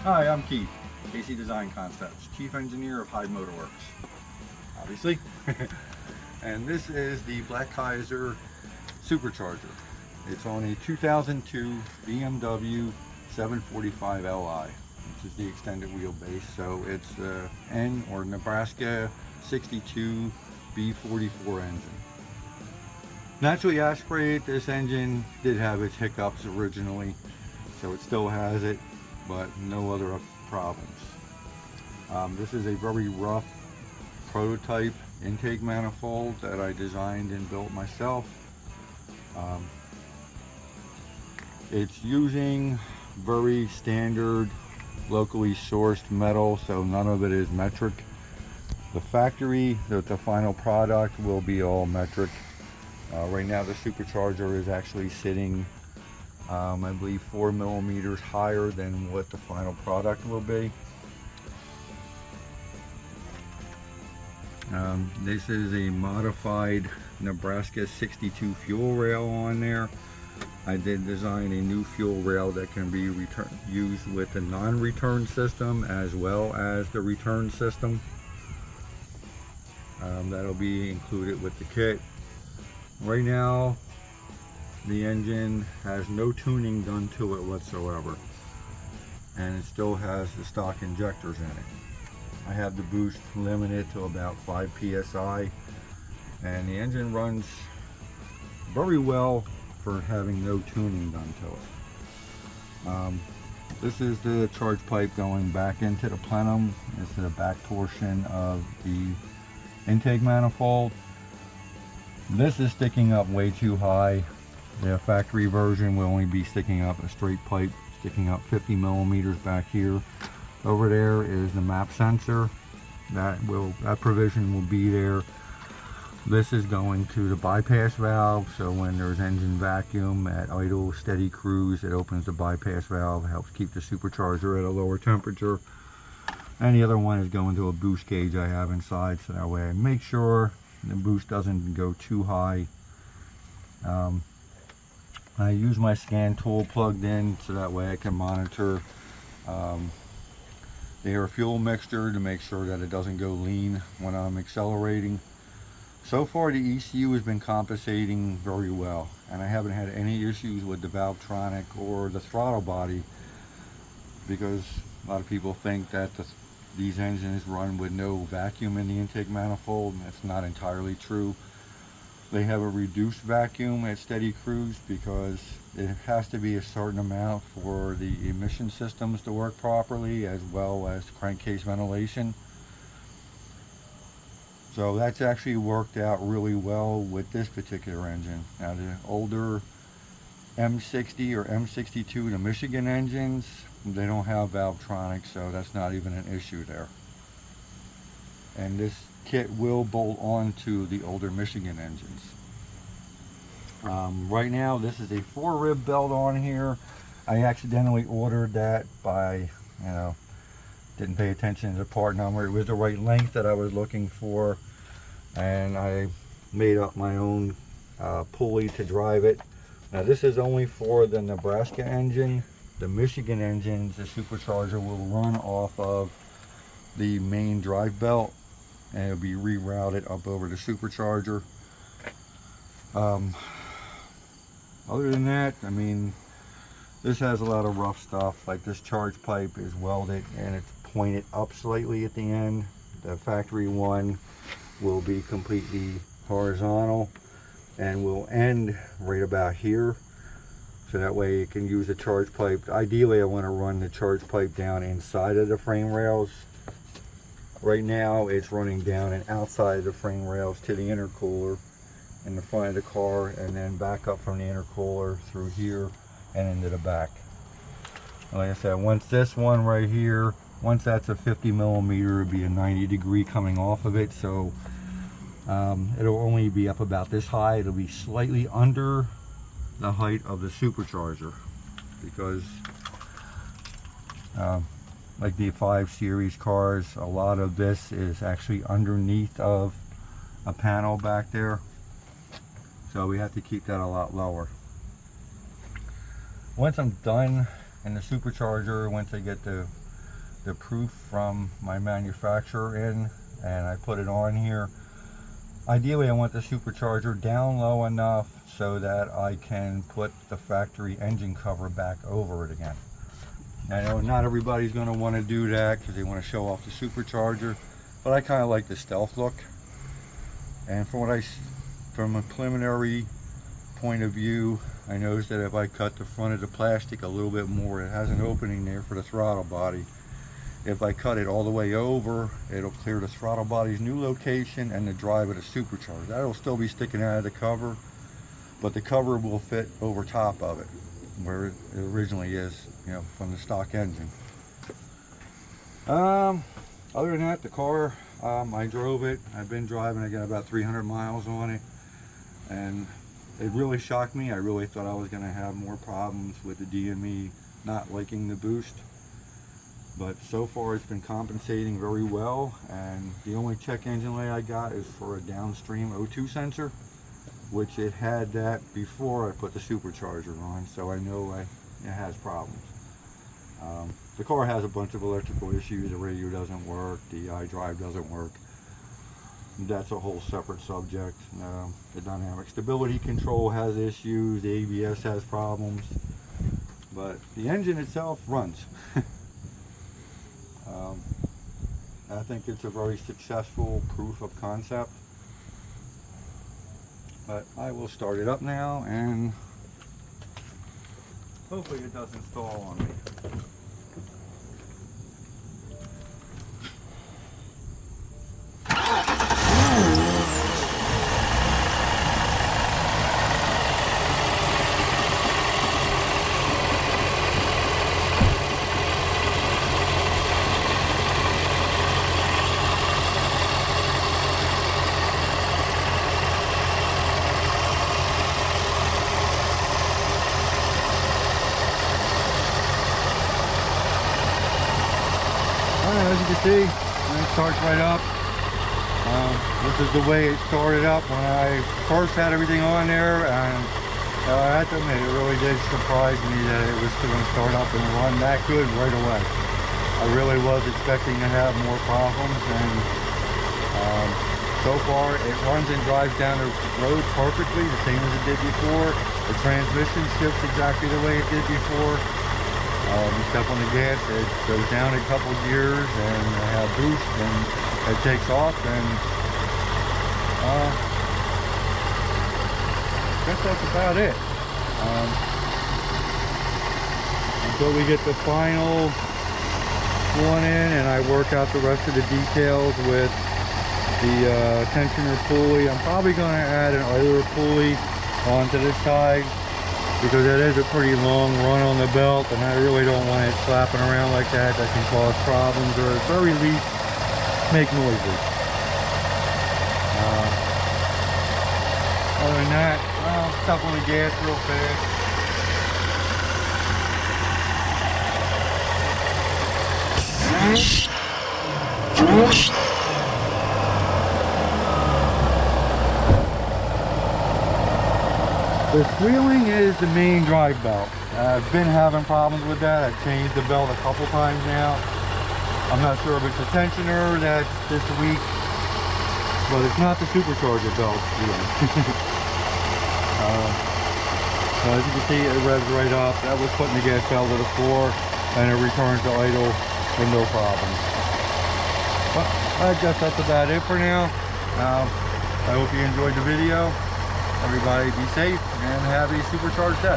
Hi, I'm Keith, K.C. Design Concepts, Chief Engineer of Hyde Motorworks, obviously. And this is the Black Kaiser Supercharger. It's on a 2002 BMW 745 Li, which is the extended wheelbase. So it's the N or Nebraska 62 B44 engine. Naturally aspirated, this engine did have its hiccups originally, so it still has it, but no other problems. This is a very rough prototype intake manifold that I designed and built myself. It's using very standard locally sourced metal, so none of it is metric. The factory, the final product will be all metric. Right now the supercharger is actually sitting I believe 4 millimeters higher than what the final product will be. This is a modified Nebraska 62 fuel rail on there. I did design a new fuel rail that can be used with the non-return system as well as the return system. That'll be included with the kit. Right now the engine has no tuning done to it whatsoever, and it still has the stock injectors in it. I have the boost limited to about 5 psi, and the engine runs very well for having no tuning done to it. This is the charge pipe going back into the plenum. It's the back portion of the intake manifold. This is sticking up way too high. The factory version will only be sticking up a straight pipe, sticking up 50 millimeters back here. Over there is the map sensor. That provision will be there. This is going to the bypass valve, so when there's engine vacuum at idle steady cruise, it opens the bypass valve, helps keep the supercharger at a lower temperature. And the other one is going to a boost gauge I have inside, so that way I make sure the boost doesn't go too high. I use my scan tool plugged in so that way I can monitor the air fuel mixture to make sure that it doesn't go lean when I'm accelerating. So far the ECU has been compensating very well, and I haven't had any issues with the Valvetronic or the throttle body, because a lot of people think that these engines run with no vacuum in the intake manifold, and that's not entirely true. They have a reduced vacuum at steady cruise because it has to be a certain amount for the emission systems to work properly, as well as crankcase ventilation. So that's actually worked out really well with this particular engine. Now the older M60 or M62, the Michigan engines, they don't have Valvetronic, so that's not even an issue there. And this kit will bolt on to the older Michigan engines. Right now this is a 4-rib belt on here. I accidentally ordered that by, didn't pay attention to the part number. It was the right length that I was looking for, and I made up my own pulley to drive it. Now this is only for the Nebraska engine. The Michigan engines, the supercharger will run off of the main drive belt, and it'll be rerouted up over the supercharger. Other than that, I mean, this has a lot of rough stuff. Like this charge pipe is welded and it's pointed up slightly at the end. The factory one will be completely horizontal and will end right about here, so that way you can use the charge pipe. Ideally I want to run the charge pipe down inside of the frame rails. Right now it's running down and outside of the frame rails to the intercooler in the front of the car, and then back up from the intercooler through here and into the back. Like I said, once this one right here, once that's a 50 millimeter, it'll be a 90 degree coming off of it, so it'll only be up about this high. It'll be slightly under the height of the supercharger, because like the 5 Series cars, a lot of this is actually underneath of a panel back there, so we have to keep that a lot lower. Once I'm done in the supercharger, once I get the the proof from my manufacturer in, and I put it on here. Ideally, I want the supercharger down low enough so that I can put the factory engine cover back over it again. I know not everybody's going to want to do that because they want to show off the supercharger, but I kind of like the stealth look. And from a preliminary point of view, I noticed that if I cut the front of the plastic a little bit more, it has an opening there for the throttle body. If I cut it all the way over, it'll clear the throttle body's new location and the drive of the supercharger. That'll still be sticking out of the cover, but the cover will fit over top of it, where it originally is, you know, from the stock engine. Other than that, the car, I drove it. I've been driving. I got about 300 miles on it, and it really shocked me. I really thought I was going to have more problems with the DME not liking the boost, but so far it's been compensating very well. And the only check engine light I got is for a downstream O2 sensor, which it had that before I put the supercharger on, so I know it has problems. The car has a bunch of electrical issues. The radio doesn't work, the iDrive doesn't work. That's a whole separate subject. The dynamic stability control has issues, the ABS has problems, but the engine itself runs. I think it's a very successful proof of concept. But I will start it up now, and hopefully it doesn't stall on me. As you can see, it starts right up. This is the way it started up when I first had everything on there, and I have to admit, it really did surprise me that it was going to start up and run that good right away. I really was expecting to have more problems, and so far it runs and drives down the road perfectly, the same as it did before. The transmission shifts exactly the way it did before. You step on the gas, it goes down a couple gears, and I have boost, and it takes off, and I guess that's about it. Until we get the final one in and I work out the rest of the details with the tensioner pulley. I'm probably going to add an oiler pulley onto this side, because it is a pretty long run on the belt, and I really don't want it slapping around like that. That can cause problems, or at the very least make noises. Other than that, I'll step on the gas real fast. The squealing is the main drive belt. I've been having problems with that. I've changed the belt a couple times now. I'm not sure if it's a tensioner that's this week, but it's not the supercharger belt squealing. So as you can see, it revs right up. That was putting the gas pedal to the floor, and it returns to idle with no problem. Well, I guess that's about it for now. I hope you enjoyed the video. Everybody be safe and have a supercharged day.